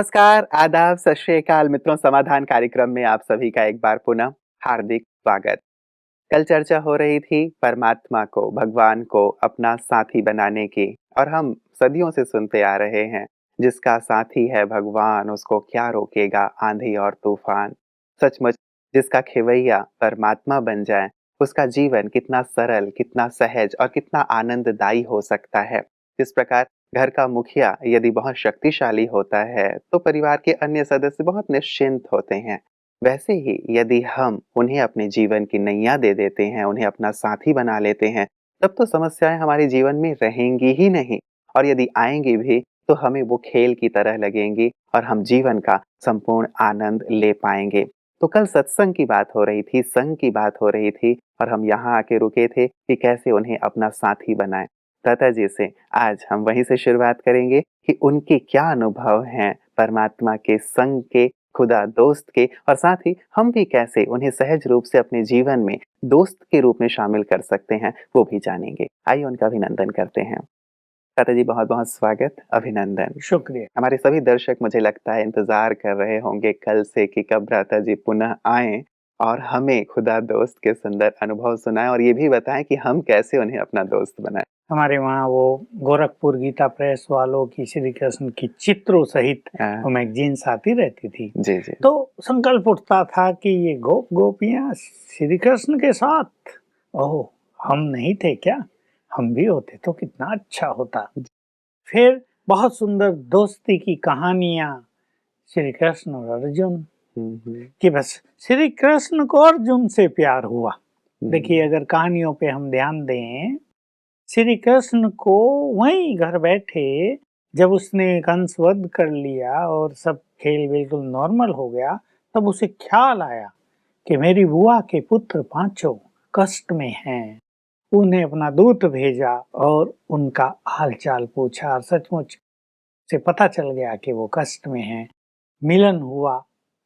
नमस्कार, आदाब, सत श्री अकाल मित्रों, समाधान कार्यक्रम में आप सभी का एक बार पुनः हार्दिक स्वागत। कल चर्चा हो रही थी परमात्मा को, भगवान को अपना साथी बनाने की और हम सदियों से सुनते आ रहे हैं, जिसका साथी है भगवान उसको क्या रोकेगा आंधी और तूफान। सचमुच जिसका खेवैया परमात्मा बन जाए, उसका जीवन कितना सरल, कितना सहज और कितना आनंददायी हो सकता है। जिस प्रकार घर का मुखिया यदि बहुत शक्तिशाली होता है, तो परिवार के अन्य सदस्य बहुत निश्चिंत होते हैं। वैसे ही यदि हम उन्हें अपने जीवन की नैया दे देते हैं, उन्हें अपना साथी बना लेते हैं, तब तो समस्याएँ हमारे जीवन में रहेंगी ही नहीं और यदि आएँगी भी, तो हमें वो खेल की तरह लगेंगी और हम जीवन का संपूर्ण आनंद ले पाएँगे। तो कल सत्संग की बात हो रही थी, संग की बात हो रही थी और हम यहाँ आके रुके थे कि कैसे उन्हें अपना साथी बनाएँ। दादा जी से आज हम वहीं से शुरुआत करेंगे कि उनके क्या अनुभव हैं परमात्मा के संग के, खुदा दोस्त के और साथ ही हम भी कैसे उन्हें सहज रूप से अपने जीवन में दोस्त के रूप में शामिल कर सकते हैं, वो भी जानेंगे। आइए उनका अभिनंदन करते हैं। दादा जी बहुत-बहुत स्वागत, अभिनंदन। शुक्रिया। हमारे सभी दर्शक मुझे लगता है इंतज़ार कर रहे होंगे कल से कि कब भ्राता जी पुनः आएँ और हमें खुदा दोस्त के सुंदर अनुभव सुनाएँ और ये भी बताएँ कि हम कैसे उन्हें अपना दोस्त बनाएँ। हमारे वहाँ वो गोरखपुर गीता प्रेस वालों की श्री कृष्ण की चित्रों सहित हाँ। वो मैगजीन्स आती रहती थी। जी, जी। तो संकल्प उठता था कि ये गोप गोपियाँ श्री कृष्ण के साथ, ओह हम नहीं थे क्या, हम भी होते तो कितना अच्छा होता। फिर बहुत सुंदर दोस्ती की कहानियां श्री कृष्ण और अर्जुन कि बस श्री कृष्ण को अर्जुन से प्यार हुआ। देखिए अगर कहानियों पे हम ध्यान दें, श्री कृष्ण को वहीं घर बैठे जब उसने कंस वध कर लिया और सब खेल बिल्कुल नॉर्मल हो गया, तब उसे ख्याल आया कि मेरी बुआ के पुत्र पांचों कष्ट में हैं। उन्हें अपना दूत भेजा और उनका हालचाल पूछा और सचमुच से पता चल गया कि वो कष्ट में हैं। मिलन हुआ,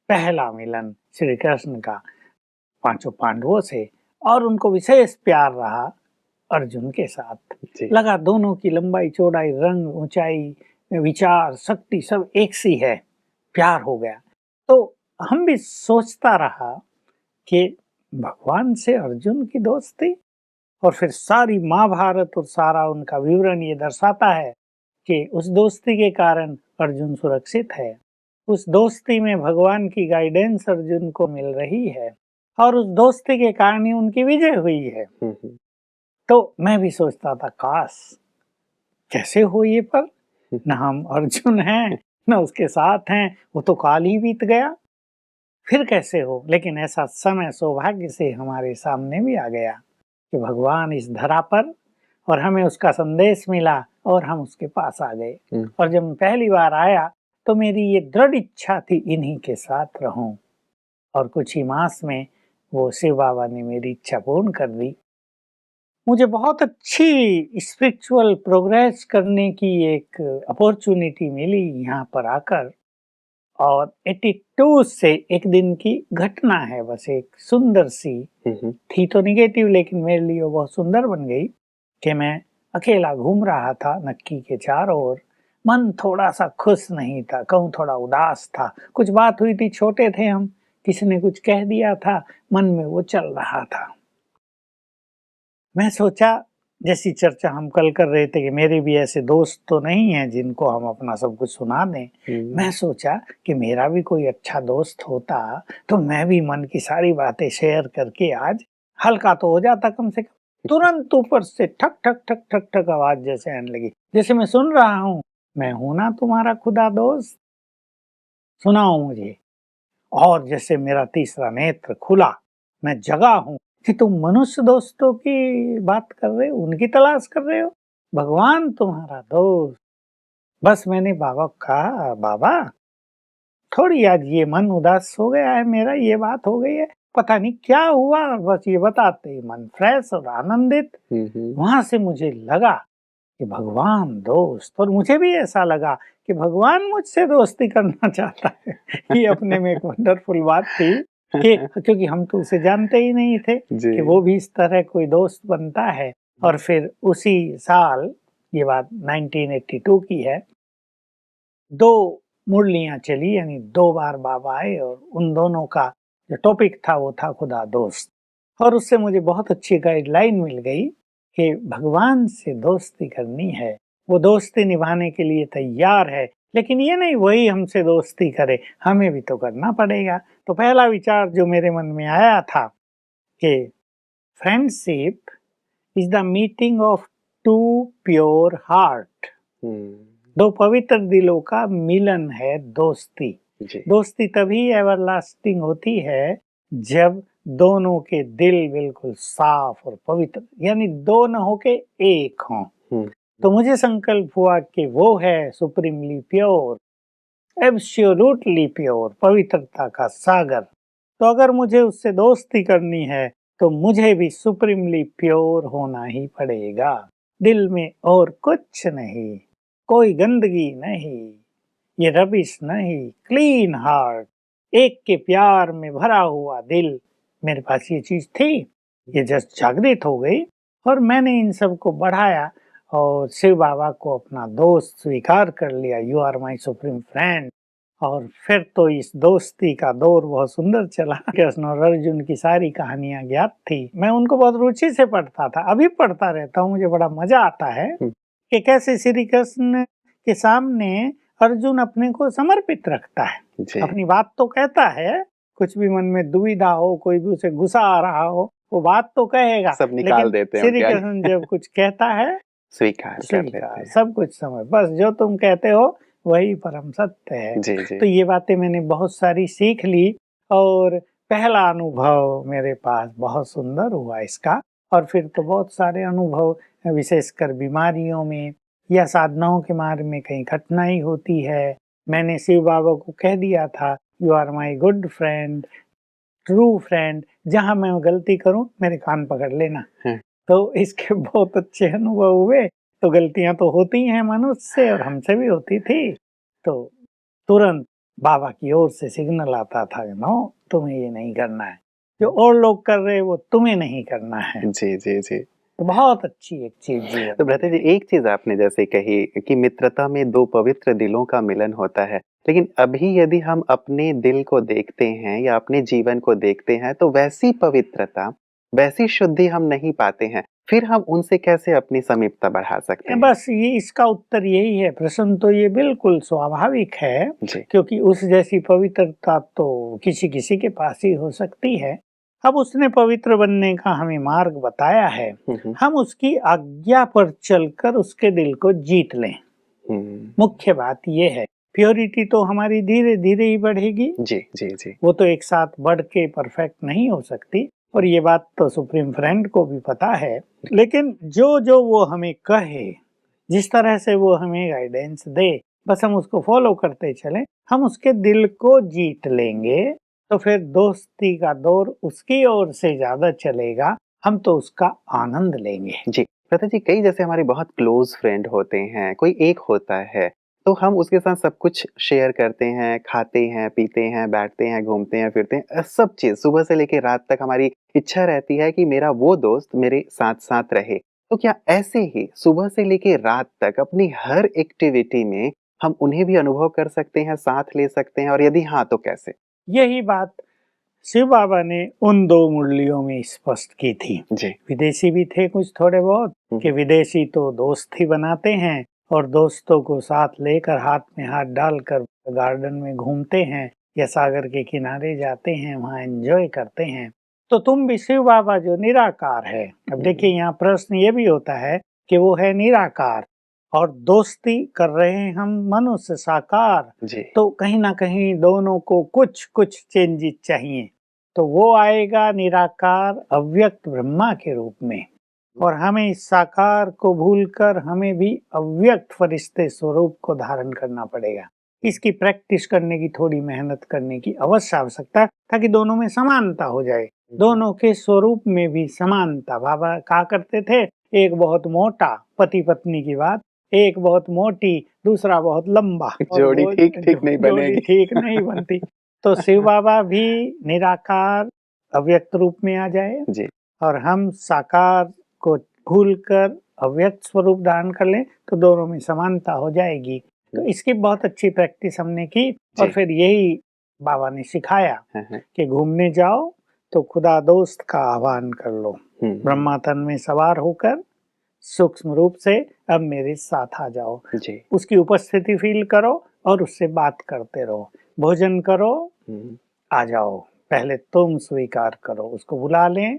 पहला मिलन श्री कृष्ण का पांचों पांडवों से और उनको विशेष प्यार रहा अर्जुन के साथ। जी। लगा दोनों की लंबाई चौड़ाई रंग ऊंचाई विचार शक्ति सब एक सी है, प्यार हो गया। तो हम भी सोचता रहा कि भगवान से अर्जुन की दोस्ती, और फिर सारी महाभारत और सारा उनका विवरण ये दर्शाता है कि उस दोस्ती के कारण अर्जुन सुरक्षित है। उस दोस्ती में भगवान की गाइडेंस अर्जुन को मिल रही है और उस दोस्ती के कारण ही उनकी विजय हुई है। तो मैं भी सोचता था काश कैसे हो ये, पर न हम अर्जुन हैं न उसके साथ हैं, वो तो काल ही बीत गया, फिर कैसे हो। लेकिन ऐसा समय सौभाग्य से हमारे सामने भी आ गया कि भगवान इस धरा पर और हमें उसका संदेश मिला और हम उसके पास आ गए। और जब मैं पहली बार आया तो मेरी ये दृढ़ इच्छा थी इन्हीं के साथ रहूं, और कुछ ही मास में वो शिव बाबा ने मेरी इच्छा पूर्ण कर दी। मुझे बहुत अच्छी स्पिरिचुअल प्रोग्रेस करने की एक अपॉर्चुनिटी मिली यहाँ पर आकर। और 82 से एक दिन की घटना है, बस एक सुंदर सी थी तो निगेटिव, लेकिन मेरे लिए वो बहुत सुंदर बन गई कि मैं अकेला घूम रहा था नक्की के चारों ओर। मन थोड़ा सा खुश नहीं था, कहूँ थोड़ा उदास था। कुछ बात हुई थी, छोटे थे हम, किसी ने कुछ कह दिया था, मन में वो चल रहा था। मैं सोचा, जैसी चर्चा हम कल कर रहे थे कि मेरे भी ऐसे दोस्त तो नहीं हैं जिनको हम अपना सब कुछ सुना दें। मैं सोचा कि मेरा भी कोई अच्छा दोस्त होता तो मैं भी मन की सारी बातें शेयर करके आज हल्का तो हो जाता कम से कम। तुरंत ऊपर से ठक ठक ठक ठक ठक आवाज जैसे आने लगी, जैसे मैं सुन रहा हूँ, मैं हूं ना तुम्हारा खुदा दोस्त, सुनाओ मुझे। और जैसे मेरा तीसरा नेत्र खुला, मैं जगा हूँ कि तुम मनुष्य दोस्तों की बात कर रहे हो, उनकी तलाश कर रहे हो, भगवान तुम्हारा दोस्त। बस मैंने बाबा को कहा, बाबा थोड़ी आज ये मन उदास हो गया है मेरा, ये बात हो गई है, पता नहीं क्या हुआ, बस ये बताते ही मन फ्रेश और आनंदित। वहां से मुझे लगा कि भगवान दोस्त, और मुझे भी ऐसा लगा कि भगवान मुझसे दोस्ती करना चाहता है। ये अपने में एक वंडरफुल बात थी कि क्योंकि हम तो उसे जानते ही नहीं थे कि वो भी इस तरह कोई दोस्त बनता है। और फिर उसी साल, ये बात 1982 की है, 2 मुरलियां चली, यानी 2 बार बाबा आए और उन दोनों का जो टॉपिक था वो था खुदा दोस्त। और उससे मुझे बहुत अच्छी गाइडलाइन मिल गई कि भगवान से दोस्ती करनी है, वो दोस्ती निभाने के लिए तैयार है, लेकिन ये नहीं वही हमसे दोस्ती करे, हमें भी तो करना पड़ेगा। तो पहला विचार जो मेरे मन में आया था कि friendship is the meeting of two pure heart, दो पवित्र दिलों का मिलन है दोस्ती। जी दोस्ती तभी एवरलास्टिंग होती है जब दोनों के दिल बिल्कुल साफ और पवित्र, यानी दो न होके एक हों। तो मुझे संकल्प हुआ कि वो है सुप्रीमली प्योर, एब्सोल्युटली प्योर, पवित्रता का सागर। तो अगर मुझे उससे दोस्ती करनी है तो मुझे भी सुप्रीमली प्योर होना ही पड़ेगा। दिल में और कुछ नहीं, कोई गंदगी नहीं, ये रबिश नहीं, क्लीन हार्ट, एक के प्यार में भरा हुआ दिल। मेरे पास ये चीज थी, ये जस्ट जागृत हो गई और मैंने इन सब को बढ़ाया और शिव बाबा को अपना दोस्त स्वीकार कर लिया। You are my supreme friend. और फिर तो इस दोस्ती का दौर बहुत सुंदर चला। कृष्ण और अर्जुन की सारी कहानियां ज्ञात थी, मैं उनको बहुत रुचि से पढ़ता था, अभी पढ़ता रहता हूँ, मुझे बड़ा मजा आता है कि कैसे श्री कृष्ण के सामने अर्जुन अपने को समर्पित रखता है, अपनी बात तो कहता है, कुछ भी मन में दुविधा हो, कोई भी उसे गुस्सा आ रहा हो, वो बात तो कहेगा, सब निकाल देते हैं श्री कृष्ण जब कुछ कहता है स्वीकार कर लेते हैं। सब कुछ समझ, बस जो तुम कहते हो वही परम सत्य है। जी। तो ये बातें मैंने बहुत सारी सीख ली और पहला अनुभव मेरे पास बहुत सुंदर हुआ इसका। और फिर तो बहुत सारे अनुभव, विशेषकर बीमारियों में या साधनाओं के मार्ग में कहीं कठिनाई होती है, मैंने शिव बाबा को कह दिया था you are my good friend, true friend, जहां मैं गलती करूं मेरे कान पकड़ लेना। तो इसके बहुत अच्छे अनुभव हुए। तो गलतियां तो होती हैं मनुष्य से और हमसे भी होती थी, तो तुरंत बाबा की ओर से सिग्नल आता था, नो तुम्हें ये नहीं करना है, जो और लोग कर रहे हैं वो तुम्हें नहीं करना है। जी तो बहुत अच्छी एक चीज है। तो भ्राता जी, एक चीज आपने जैसे कही कि मित्रता में दो पवित्र दिलों का मिलन होता है, लेकिन अभी यदि हम अपने दिल को देखते हैं या अपने जीवन को देखते हैं तो वैसी पवित्रता, वैसी शुद्धि हम नहीं पाते हैं, फिर हम उनसे कैसे अपनी समीपता बढ़ा सकते हैं? बस ये इसका उत्तर यही है। प्रश्न तो ये बिल्कुल स्वाभाविक है, क्योंकि उस जैसी पवित्रता तो किसी किसी के पास ही हो सकती है। अब उसने पवित्र बनने का हमें मार्ग बताया है, हम उसकी आज्ञा पर चलकर उसके दिल को जीत लें। मुख्य बात ये है, प्योरिटी तो हमारी धीरे धीरे ही बढ़ेगी। जी वो तो एक साथ बढ़ के परफेक्ट नहीं हो सकती, और ये बात तो सुप्रीम फ्रेंड को भी पता है। लेकिन जो जो वो हमें कहे, जिस तरह से वो हमें गाइडेंस दे, बस हम उसको फॉलो करते चलें, हम उसके दिल को जीत लेंगे। तो फिर दोस्ती का दौर उसकी ओर से ज्यादा चलेगा, हम तो उसका आनंद लेंगे। जी भ्राता जी, कई जैसे हमारे बहुत क्लोज फ्रेंड होते हैं, कोई एक होता है तो हम उसके साथ सब कुछ शेयर करते हैं, खाते हैं, पीते हैं, बैठते हैं, घूमते हैं, फिरते हैं, सब चीज सुबह से लेकर रात तक हमारी इच्छा रहती है कि मेरा वो दोस्त मेरे साथ साथ रहे। तो क्या ऐसे ही सुबह से लेकर रात तक अपनी हर एक्टिविटी में हम उन्हें भी अनुभव कर सकते हैं, साथ ले सकते हैं, और यदि हाँ तो कैसे? यही बात शिव बाबा ने उन 2 मुरलियों में स्पष्ट की थी। विदेशी भी थे कुछ थोड़े बहुत, कि विदेशी तो दोस्त ही बनाते हैं और दोस्तों को साथ लेकर हाथ में हाथ डालकर गार्डन में घूमते हैं या सागर के किनारे जाते हैं, वहाँ एंजॉय करते हैं। तो तुम भी शिव बाबा जो निराकार है, अब देखिए यहाँ प्रश्न ये भी होता है कि वो है निराकार और दोस्ती कर रहे हैं हम मनुष्य साकार, तो कहीं ना कहीं दोनों को कुछ कुछ चेंजेस चाहिए। तो वो आएगा निराकार अव्यक्त ब्रह्मा के रूप में, और हमें इस साकार को भूलकर हमें भी अव्यक्त फरिश्ते स्वरूप को धारण करना पड़ेगा। इसकी प्रैक्टिस करने की, थोड़ी मेहनत करने की अवश्य आवश्यकता है, ताकि दोनों में समानता हो जाए, दोनों के स्वरूप में भी समानता। बाबा कहा करते थे, एक बहुत मोटा, पति पत्नी की बात, एक बहुत मोटी, दूसरा बहुत लंबा, जोड़ी ठीक नहीं बनेगी, ठीक नहीं बनती। तो शिव बाबा भी निराकार अव्यक्त रूप में आ जाए और हम साकार को भूलकर अव्यक्त स्वरूप धारण कर लें, तो दोनों में समानता हो जाएगी। तो इसकी बहुत अच्छी प्रैक्टिस हमने की और जी। फिर यही बाबा ने सिखाया हाँ, हाँ। कि घूमने जाओ तो खुदा दोस्त का आह्वान कर लो, ब्रह्मा तन में सवार होकर सूक्ष्म रूप से अब मेरे साथ आ जाओ, जी। उसकी उपस्थिति फील करो और उससे बात करते रहो, भोजन करो, आ जाओ, पहले तुम स्वीकार करो, उसको बुला लें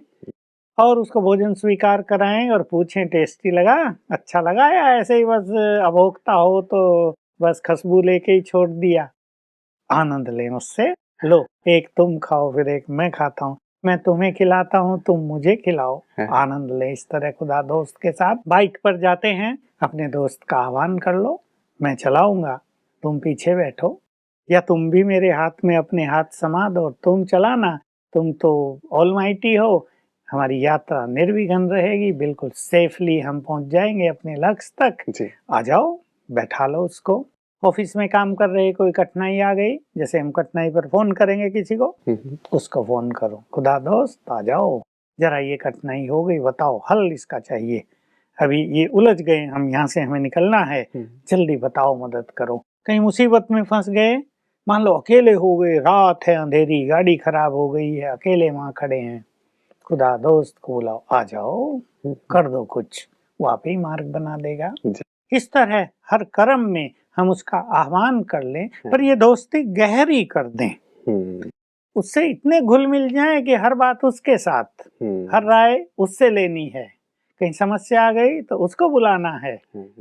और उसको भोजन स्वीकार कराएं और पूछें टेस्टी लगा, अच्छा लगा या ऐसे ही बस अभोक्ता हो तो बस खुशबू लेके ही छोड़ दिया। आनंद लें उससे, लो एक तुम खाओ फिर एक मैं खाता हूँ, मैं तुम्हें खिलाता हूँ तुम मुझे खिलाओ, हाँ। आनंद ले इस तरह खुदा दोस्त के साथ। बाइक पर जाते हैं, अपने दोस्त का आह्वान कर लो, मैं चलाऊंगा तुम पीछे बैठो, या तुम भी मेरे हाथ में अपने हाथ समा दो और तुम चलाना, तुम तो ऑलमाइटी हो, हमारी यात्रा निर्विघ्न रहेगी, बिल्कुल सेफली हम पहुंच जाएंगे अपने लक्ष्य तक। जी। आ जाओ, बैठा लो उसको। ऑफिस में काम कर रहे कोई कठिनाई आ गई, जैसे हम कठिनाई पर फोन करेंगे किसी को, उसको फोन करो, खुदा दोस्त आ जाओ, जरा ये कठिनाई हो गई, बताओ हल इसका चाहिए, अभी ये उलझ गए हम, यहाँ से हमें निकलना है, जल्दी बताओ मदद करो। कहीं मुसीबत में फंस गए, मान लो अकेले हो गए, रात है, अंधेरी, गाड़ी खराब हो गई है, अकेले वहां खड़े हैं, खुदा दोस्त को बुलाओ, आ जाओ, कर दो कुछ, वो आप ही मार्ग बना देगा। इस तरह हर कर्म में हम उसका आह्वान कर लें, पर ये दोस्ती गहरी कर दें, उससे इतने घुल मिल जाए कि हर बात उसके साथ, हर राय उससे लेनी है, कहीं समस्या आ गई तो उसको बुलाना है,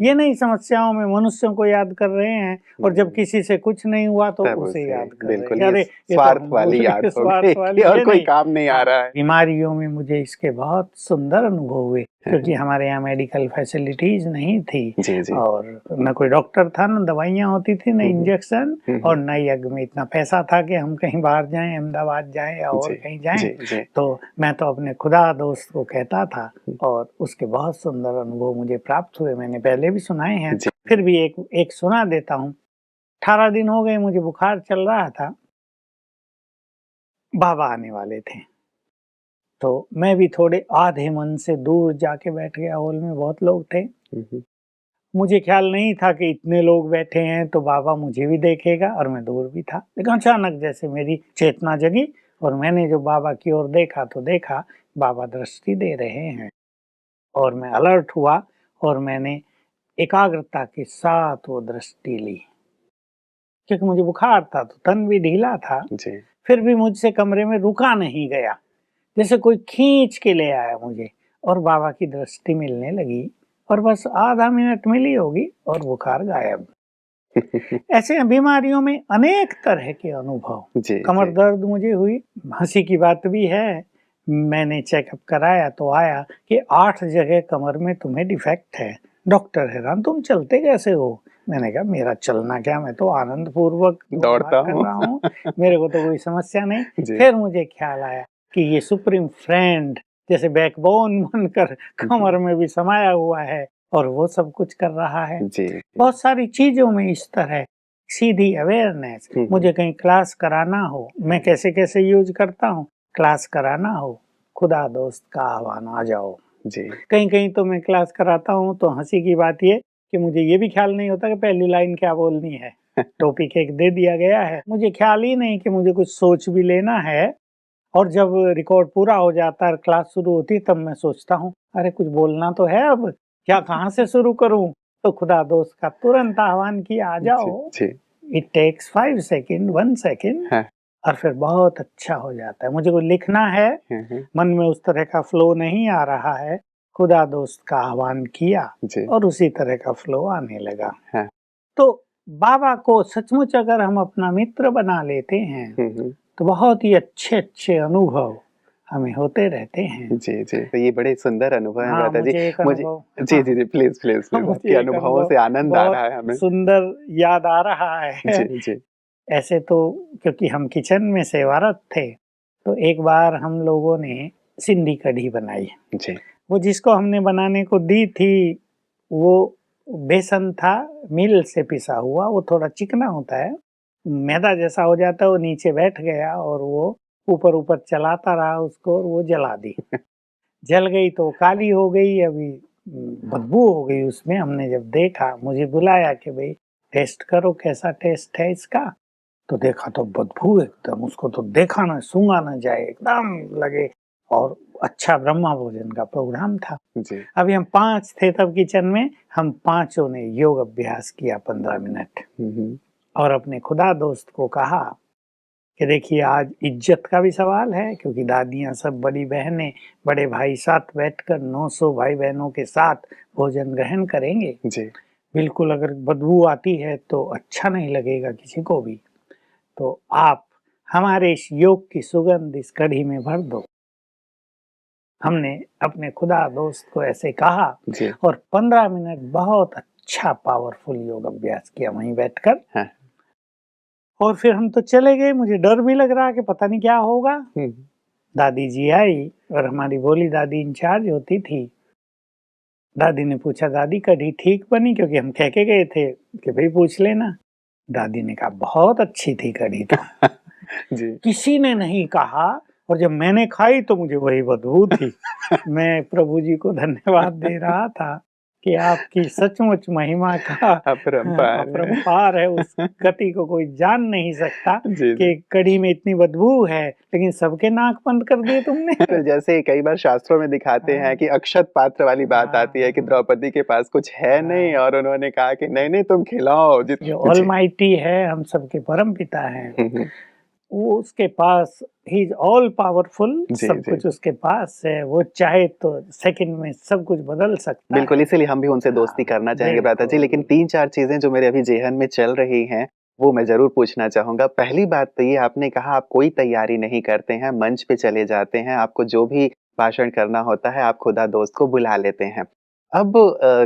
ये नहीं समस्याओं में मनुष्यों को याद कर रहे हैं और जब किसी से कुछ नहीं हुआ तो उसे याद कर रहे हैं, अरे ये स्वार्थ तो वाली याद हो स्वार्थ गई वाली, और ये कोई नहीं। काम नहीं आ रहा है। बीमारियों में मुझे इसके बहुत सुंदर अनुभव हुए, क्योंकि हमारे यहाँ मेडिकल फैसिलिटीज नहीं थी जी, जी। और न कोई डॉक्टर था, न दवाइयाँ होती थी, न इंजेक्शन, और न यज्ञ में इतना पैसा था कि हम कहीं बाहर जाएं, अहमदाबाद जाएं या और कहीं जाएं। तो मैं तो अपने खुदा दोस्त को कहता था और उसके बहुत सुंदर अनुभव मुझे प्राप्त हुए, मैंने पहले भी सुनाए हैं, फिर भी एक सुना देता हूँ। 18 दिन हो गए मुझे बुखार चल रहा था, बाबा आने वाले थे, तो मैं भी थोड़े आधे मन से दूर जाके बैठ गया, हॉल में बहुत लोग थे, मुझे ख्याल नहीं था कि इतने लोग बैठे हैं तो बाबा मुझे भी देखेगा, और मैं दूर भी था, लेकिन अचानक जैसे मेरी चेतना जगी और मैंने जो बाबा की ओर देखा तो देखा बाबा दृष्टि दे रहे हैं, और मैं अलर्ट हुआ और मैंने एकाग्रता के साथ वो दृष्टि ली, क्योंकि मुझे बुखार था तो तन भी ढीला था, फिर भी मुझसे कमरे में रुका नहीं गया, जैसे कोई खींच के ले आया मुझे, और बाबा की दृष्टि मिलने लगी और बस आधा मिनट मिली होगी और बुखार गायब। ऐसे बीमारियों में अनेक तरह के अनुभव, कमर दर्द मुझे हुई, हंसी की बात भी है, मैंने चेकअप कराया तो आया कि 8 जगह कमर में तुम्हें डिफेक्ट है, डॉक्टर हैरान, तुम चलते कैसे हो? मैंने कहा मेरा चलना क्या, मैं तो आनंद पूर्वक दौड़ता कर रहा हूँ, मेरे को तो कोई समस्या नहीं। फिर मुझे ख्याल आया कि ये सुप्रीम फ्रेंड जैसे बैकबोन बनकर कमर में भी समाया हुआ है और वो सब कुछ कर रहा है। बहुत सारी चीजों में इस तरह सीधी अवेयरनेस, मुझे कहीं क्लास कराना हो, मैं कैसे कैसे यूज करता हूँ, क्लास कराना हो, खुदा दोस्त का आह्वान, आ जाओ। कहीं कहीं तो मैं क्लास कराता हूँ तो हंसी की बात ये कि मुझे ये भी ख्याल नहीं होता कि पहली लाइन क्या बोलनी है, टॉपिक एक दे दिया गया है, मुझे ख्याल ही नहीं कि मुझे कुछ सोच भी लेना है, और जब रिकॉर्ड पूरा हो जाता है, क्लास शुरू होती, तब मैं सोचता हूँ अरे कुछ बोलना तो है, अब क्या कहाँ से शुरू करूँ, तो खुदा दोस्त का तुरंत आह्वान किया, आ जाओ। इट टेक्स 5 सेकेंड, 1 सेकेंड, और फिर बहुत अच्छा हो जाता है। मुझे कुछ लिखना है, मन में उस तरह का फ्लो नहीं आ रहा है, खुदा दोस्त का आह्वान किया और उसी तरह का फ्लो आने लगा। तो बाबा को सचमुच अगर हम अपना मित्र बना लेते हैं तो बहुत ही अच्छे अच्छे अनुभव हमें होते रहते हैं। तो ये बड़े सुंदर अनुभव हैं दादा जी। मुझे प्लीज आपके अनुभवों से आनंद आ रहा है, हमें सुंदर याद आ रहा है। ऐसे तो क्योंकि हम किचन में सेवारत थे, तो एक बार हम लोगों ने सिंधी कढ़ी बनाई, वो जिसको हमने बनाने को दी थी वो बेसन था मिल से पिसा हुआ, वो थोड़ा चिकना होता है, मैदा जैसा हो जाता है, वो नीचे बैठ गया और वो ऊपर ऊपर चलाता रहा उसको, और वो जला दी। जल गई तो काली हो गई, अभी बदबू हो गई उसमें। हमने जब देखा, मुझे बुलाया कि भाई टेस्ट करो कैसा टेस्ट है इसका। तो देखा तो बदबू एकदम, उसको तो देखा ना सूंघा ना जाए, एकदम लगे। और अच्छा ब्रह्मा भोजन का प्रोग्राम था। जी। अभी हम 5 थे तब किचन में, हम पांचों ने योग अभ्यास किया 15 मिनट। और अपने खुदा दोस्त को कहा कि देखिए आज इज्जत का भी सवाल है, क्योंकि दादियां सब बड़ी बहनें बड़े भाई साथ बैठकर 900 भाई बहनों के साथ भोजन ग्रहण करेंगे। जी। बिल्कुल अगर बदबू आती है तो अच्छा नहीं लगेगा किसी को भी। तो आप हमारे इस योग की सुगंध इस कढ़ी में भर दो। हमने अपने खुदा दोस्त को ऐसे कहा जी। और 15 मिनट बहुत अच्छा पावरफुल योग अभ्यास किया वहीं बैठकर। हाँ। और फिर हम तो चले गए, मुझे डर भी लग रहा कि पता नहीं क्या होगा। दादी जी आई और हमारी भोली दादी इंचार्ज होती थी। दादी ने पूछा, दादी कढ़ी ठीक बनी? क्योंकि हम कह के गए थे कि भाई पूछ लेना। दादी ने कहा बहुत अच्छी थी कढ़ी तो। जी। किसी ने नहीं कहा, और जब मैंने खाई तो मुझे वही बदबू थी। मैं प्रभु जी को धन्यवाद दे रहा था कि आपकी सचमुच महिमा का अपरंपार है। अपरंपार है, उस गति को कोई जान नहीं सकता जी, कि कढ़ी में इतनी बदबू है, लेकिन सबके नाक बंद कर दिए तुमने। तो जैसे कई बार शास्त्रों में दिखाते हैं कि अक्षत पात्र वाली बात आती है कि द्रौपदी के पास कुछ है नहीं और उन्होंने कहा कि नहीं तुम खिलाओ जो जी। ऑलमाइटी है, हम सबके परम पिता हैं, वो उसके पास ही इज ऑल पावरफुल, जी, सब जी। कुछ उसके पास है। वो चाहे तो सेकंड में सब कुछ बदल सकता बिल्कुल, है। इसीलिए हम भी उनसे दोस्ती करना चाहेंगे भ्राता जी। लेकिन 3-4 चीज़ें जो मेरे अभी ज़ेहन में चल रही हैं, वो मैं ज़रूर पूछना चाहूँगा। पहली बात तो ये आपने कहा आप कोई तैयारी नहीं करते हैं, मंच पे चले जाते हैं, आपको जो भी भाषण करना होता है, आप खुदा दोस्त को बुला लेते हैं। अब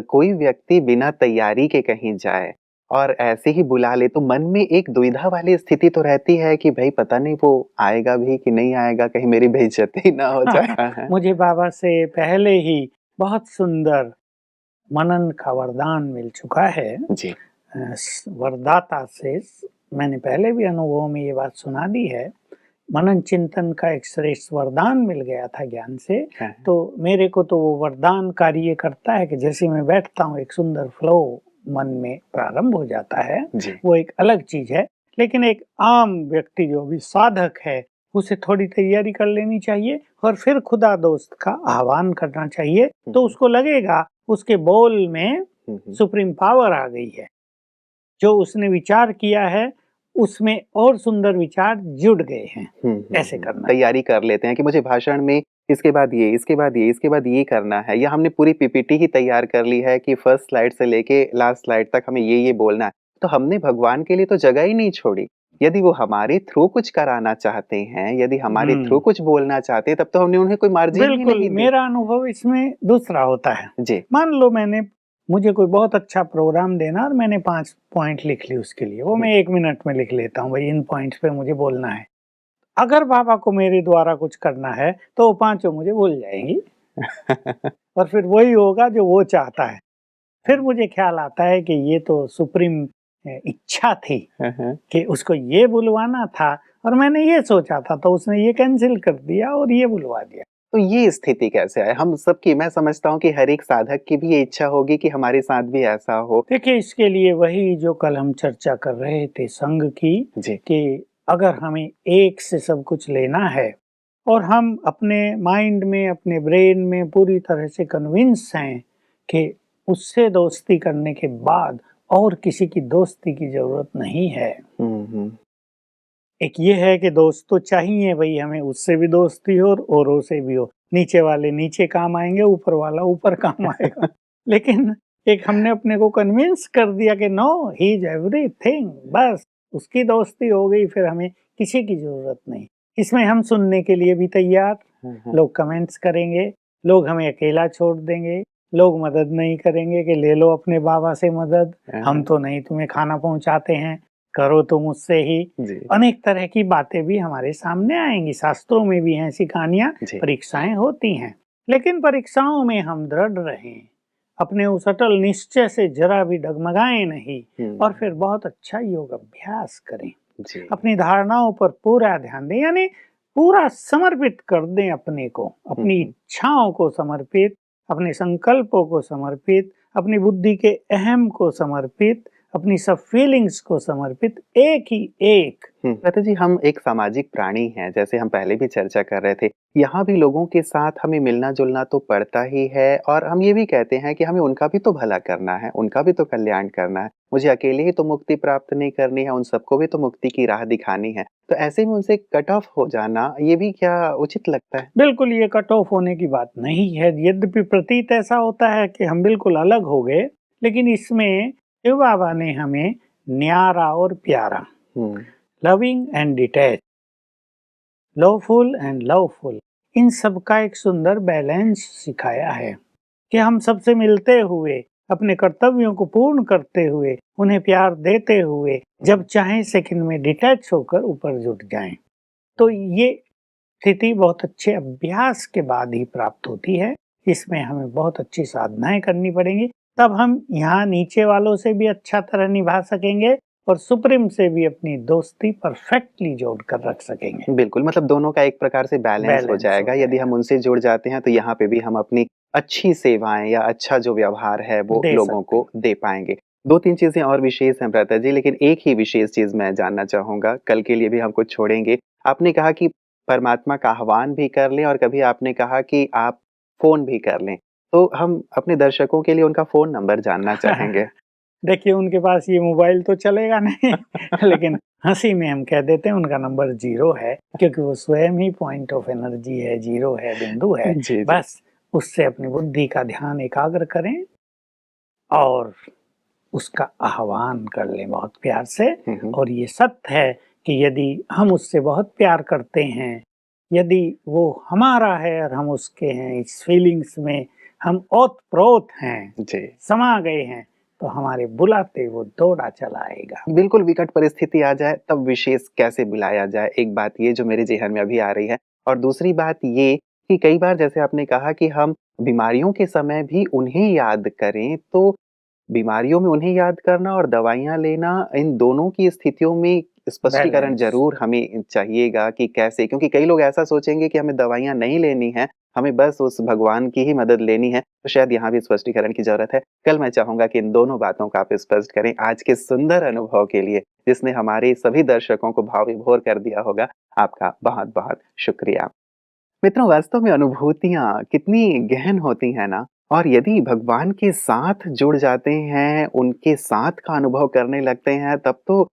कोई व्यक्ति बिना तैयारी के कहीं जाए और ऐसे ही बुला ले, तो मन में एक दुविधा वाली स्थिति तो रहती है कि भई पता नहीं वो आएगा भी कि नहीं आएगा, कहीं मेरी बेइज्जती ना हो जाए। हाँ, हाँ। मुझे बाबा से पहले ही बहुत सुंदर मनन का वरदान मिल चुका है। जी। वरदाता से मैंने पहले भी अनुभव में ये बात सुना दी है। मनन चिंतन का एक श्रेष्ठ वरदान मिल गया था ज्ञान से। हाँ। तो मेरे को तो वो वरदान कार्य करता है कि जैसे मैं बैठता हूँ एक सुंदर फ्लो मन में प्रारंभ हो जाता है। जी। वो एक अलग चीज है, लेकिन एक आम व्यक्ति जो भी साधक है उसे थोड़ी तैयारी कर लेनी चाहिए और फिर खुदा दोस्त का आह्वान करना चाहिए। तो उसको लगेगा उसके बोल में सुप्रीम पावर आ गई है, जो उसने विचार किया है उसमें और सुंदर विचार जुड़ गए हैं। ऐसे करना तैयारी कर लेते हैं कि मुझे भाषण में इसके बाद ये, इसके बाद ये, इसके बाद ये करना है, या हमने पूरी पीपीटी ही तैयार कर ली है कि फर्स्ट स्लाइड से लेके लास्ट स्लाइड तक हमें ये बोलना है। तो हमने भगवान के लिए तो जगह ही नहीं छोड़ी। यदि वो हमारे थ्रू कुछ कराना चाहते हैं, यदि हमारे थ्रू कुछ बोलना चाहते हैं, तब तो हमने उन्हें कोई मार्जिन ही बिल्कुल नहीं दी। मेरा अनुभव इसमें दूसरा होता है। जी। मान लो मुझे कोई बहुत अच्छा प्रोग्राम देना और मैंने 5 पॉइंट लिख ली उसके लिए, वो मैं 1 मिनट में लिख लेता हूँ, भाई इन पॉइंट्स पे मुझे बोलना है। अगर बाबा को मेरे द्वारा कुछ करना है तो वो पांचों मुझे बोल जाएंगी और फिर वही होगा जो वो चाहता है। फिर मुझे ख्याल आता है कि ये तो सुप्रीम इच्छा थी कि उसको ये बुलवाना था और मैंने ये सोचा था, तो उसने ये कैंसिल कर दिया और ये बुलवा दिया। तो ये स्थिति कैसे है? हम सबकी, मैं समझता हूँ कि हर एक साधक की भी ये इच्छा होगी कि हमारे साथ भी ऐसा हो। देखिए इसके लिए वही जो कल हम चर्चा कर रहे थे संघ की, जी। कि अगर हमें एक से सब कुछ लेना है और हम अपने माइंड में अपने ब्रेन में पूरी तरह से कन्विंस हैं कि उससे दोस्ती करने के बाद और किसी की दोस्ती की जरूरत नहीं है। एक ये है कि दोस्त तो चाहिए भाई, हमें उससे भी दोस्ती हो और औरों से भी हो। नीचे वाले नीचे काम आएंगे, ऊपर वाला ऊपर काम आएगा। लेकिन एक हमने अपने को कन्विंस कर दिया कि नो ही इज एवरीथिंग, बस उसकी दोस्ती हो गई, फिर हमें किसी की जरूरत नहीं। इसमें हम सुनने के लिए भी तैयार, लोग कमेंट्स करेंगे, लोग हमें अकेला छोड़ देंगे, लोग मदद नहीं करेंगे कि ले लो अपने बाबा से मदद, हम तो नहीं तुम्हें खाना पहुंचाते हैं, करो तुम मुझसे ही। अनेक तरह की बातें भी हमारे सामने आएंगी, शास्त्रों में भी हैं ऐसी कहानियां। परीक्षाएं होती हैं, लेकिन परीक्षाओं में हम दृढ़ रहें, अपने उस अटल निश्चय से जरा भी डगमगाएं नहीं और फिर बहुत अच्छा योग अभ्यास करें। अपनी धारणाओं पर पूरा ध्यान दें, यानी पूरा समर्पित कर दें अपने को, अपनी इच्छाओं को समर्पित, अपने संकल्पों को समर्पित, अपनी बुद्धि के अहम को समर्पित, अपनी सब फीलिंग्स को समर्पित एक ही एक। लता जी, हम एक सामाजिक प्राणी हैं, जैसे हम पहले भी चर्चा कर रहे थे। यहाँ भी लोगों के साथ हमें मिलना-जुलना तो पड़ता ही है और हम ये भी कहते हैं कि हमें उनका भी तो भला करना है, उनका भी तो कल्याण करना है। मुझे अकेले ही तो मुक्ति प्राप्त नहीं करनी है, उन सबको भी तो मुक्ति की राह दिखानी है। तो ऐसे में उनसे कट ऑफ हो जाना, ये भी क्या उचित लगता है? बिल्कुल ये कट ऑफ होने की बात नहीं है। यद्यपि प्रतीत ऐसा होता है कि हम बिल्कुल अलग हो गए, लेकिन इसमें शिव बाबा ने हमें न्यारा और प्यारा, loving and detach, loveful and loveful, इन सब का एक सुंदर बैलेंस सिखाया है कि हम सबसे मिलते हुए, अपने कर्तव्यों को पूर्ण करते हुए, उन्हें प्यार देते हुए, जब चाहें सेकंड में डिटैच होकर ऊपर जुट जाएं। तो ये स्थिति बहुत अच्छे अभ्यास के बाद ही प्राप्त होती है। इसमें हमें बहुत अच्छी साधनाएं करनी पड़ेंगी, तब हम यहाँ नीचे वालों से भी अच्छा तरह निभा सकेंगे और सुप्रीम से भी अपनी दोस्ती परफेक्टली जोड़कर रख सकेंगे। बिल्कुल, मतलब दोनों का एक प्रकार से बैलेंस हो जाएगा। यदि हम उनसे जुड़ जाते हैं तो यहाँ पे भी हम अपनी अच्छी सेवाएँ या अच्छा जो व्यवहार है वो दे लोगों सकते को दे पाएँगे। 2-3 चीज़ें और विशेष हैं भ्राता जी, लेकिन एक ही विशेष चीज़ मैं जानना चाहूँगा, कल के लिए भी हम कुछ छोड़ेंगे। आपने कहा कि परमात्मा का आह्वान भी कर लें और कभी आपने कहा कि आप फ़ोन भी कर लें। तो हम अपने दर्शकों के लिए उनका फ़ोन नंबर जानना चाहेंगे। देखिए उनके पास ये मोबाइल तो चलेगा नहीं लेकिन हंसी में हम कह देते हैं उनका नंबर 0 है, क्योंकि वो स्वयं ही पॉइंट ऑफ एनर्जी है, 0 है, बिंदु है। जी, जी। बस उससे अपनी बुद्धि का ध्यान एकाग्र करें और उसका आह्वान कर लें बहुत प्यार से। और ये सत्य है कि यदि हम उससे बहुत प्यार करते हैं, यदि वो हमारा है और हम उसके हैं, इस फीलिंग्स में हम ओत-प्रोत हैं, जी। समा गए हैं, तो हमारे बुलाते वो दौड़ा चला आएगा। बिल्कुल विकट परिस्थिति आ जाए तब विशेष कैसे बुलाया जाए, एक बात ये जो मेरे ज़हन में अभी आ रही है। और दूसरी बात ये कि कई बार जैसे आपने कहा कि हम बीमारियों के समय भी उन्हें याद करें, तो बीमारियों में उन्हें याद करना और दवाइयाँ लेना, इन दोनों की स्थितियों में स्पष्टीकरण बैलेंस। ज़रूर हमें चाहिएगा कि कैसे? क्योंकि कई लोग ऐसा सोचेंगे कि हमें दवाइयाँ नहीं लेनी हैं, हमें बस उस भगवान की ही मदद लेनी है, तो शायद यहाँ भी स्पष्टीकरण की ज़रूरत है। कल मैं चाहूँगा कि इन दोनों बातों को आप स्पष्ट करें। आज के सुंदर अनुभव के लिए, जिसने हमारे सभी दर्शकों को भाव विभोर कर दिया होगा, आपका बहुत-बहुत शुक्रिया। मित्रों, वास्तव में अनुभूतियाँ कितनी गहन होती हैं ना, और यदि भगवान के साथ जुड़ जाते हैं, उनके साथ का अनुभव करने लगते हैं, तब तो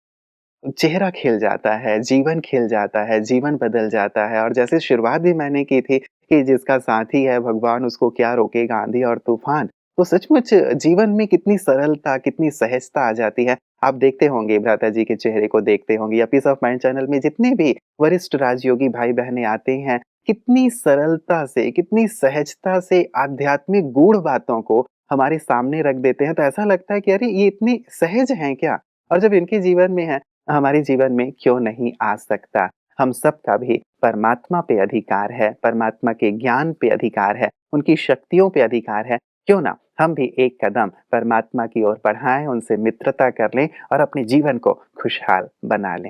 चेहरा खिल जाता है, जीवन खिल जाता है, जीवन बदल जाता है। और जैसे शुरुआत भी मैंने की थी कि जिसका साथी है भगवान, उसको क्या रोकेगा आँधी और तूफ़ान। तो सचमुच जीवन में कितनी सरलता, कितनी सहजता आ जाती है। आप देखते होंगे, भ्राता जी के चेहरे को देखते होंगे, या पीस ऑफ माइंड चैनल में जितने भी वरिष्ठ राजयोगी भाई-बहनें आते हैं, कितनी सरलता से, कितनी सहजता से आध्यात्मिक गूढ़ बातों को हमारे सामने रख देते हैं, तो ऐसा लगता है कि अरे! ये इतनी सहज हैं क्या? और जब इनके जीवन में है, हमारे जीवन में क्यों नहीं आ सकता? हम सबका भी परमात्मा पे अधिकार है, परमात्मा के ज्ञान पे अधिकार है, उनकी शक्तियों पे अधिकार है। क्यों ना हम भी एक कदम परमात्मा की ओर बढ़ाएँ, उनसे मित्रता कर लें और अपने जीवन को खुशहाल बना लें।